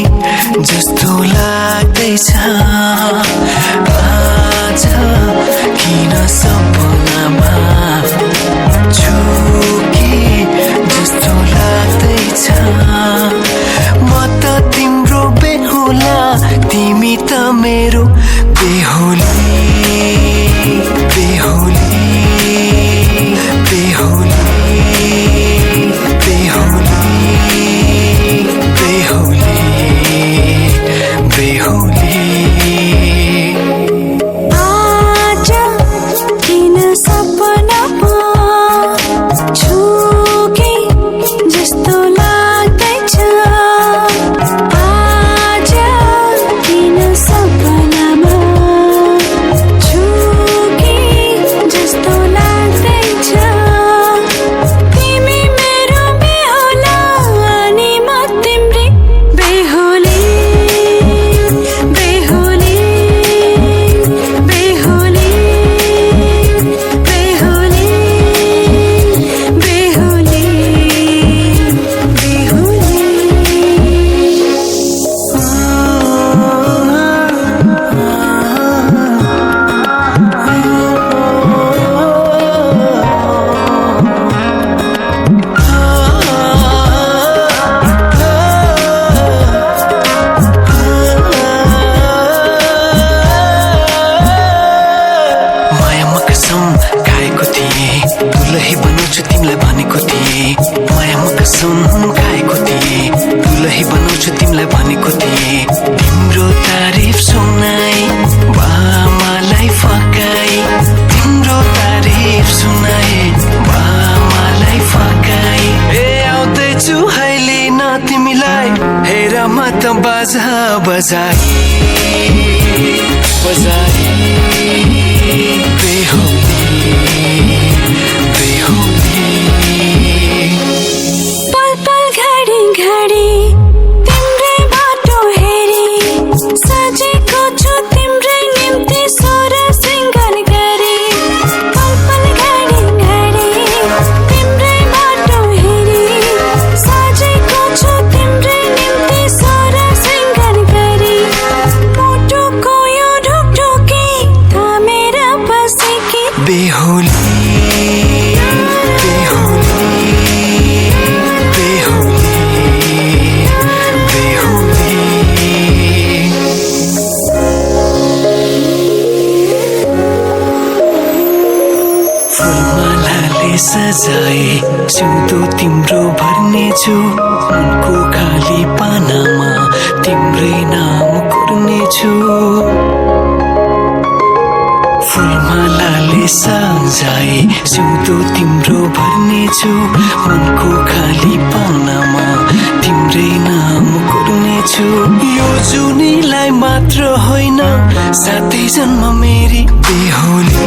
जस्तो लाग्दैछ आज किन सपनामा छु कि जस्तो लाग्दैछ म त तिम्रो बेहुला तिमी त मेरो बेहुली बेहुली बेहुली बेहुली बेहुली बेहुली आज किन सपनामा छु कि जस्तो लाग्दैछ आज किन सपनामा छु कि जस्तो लाग्दैछ तिमी मेरो बेहुला अनि म तिम्रै बेहुली बेहुली बेहुली बेहुली बेहुली मायामा कसम खाएको थिएँ दुलही बनाउँछु तिमीलाई भनेको थिएँ मायामा कसम खाएको थिएँ दुलही बनाउँछु तिमीलाई भनेको थिएँ तिम्रो तारिफ सुनाई बामालाई फकाई तिम्रो तारिफ सुनाई बामालाई फकाई ए आउँदैछु अहिले न तिमीलाई हेर म त बाजा बजाई बजाई बेहुली बेहुली पल पल घडी घडी तिम्रै बाटो हेरी सजेको छु तिम्रै निम्ति सोर सिंगार गरी पल पल घडी घडी तिम्रै बाटो हेरी सजेको छु तिम्रै निम्ति सोर सिंगार गरी मुटुको यो ढुकढुकी थामेर बसेकी बेहुली बेहुली बेहुली बेहुली फुलमालाले सजाए सिउँदो तिम्रो भर्नेछु उनको खाली पानामा तिम्रै नाम कोर्नेछु फुलमालाले सजाए सिउँदो तिम्रो भर्नेछु मनको खाली पानामा तिम्रै नाम कोर्नेछु यो जुनीलाई मात्र होइन साथै जन्म मेरी बेहुली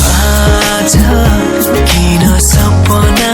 आज किन सपना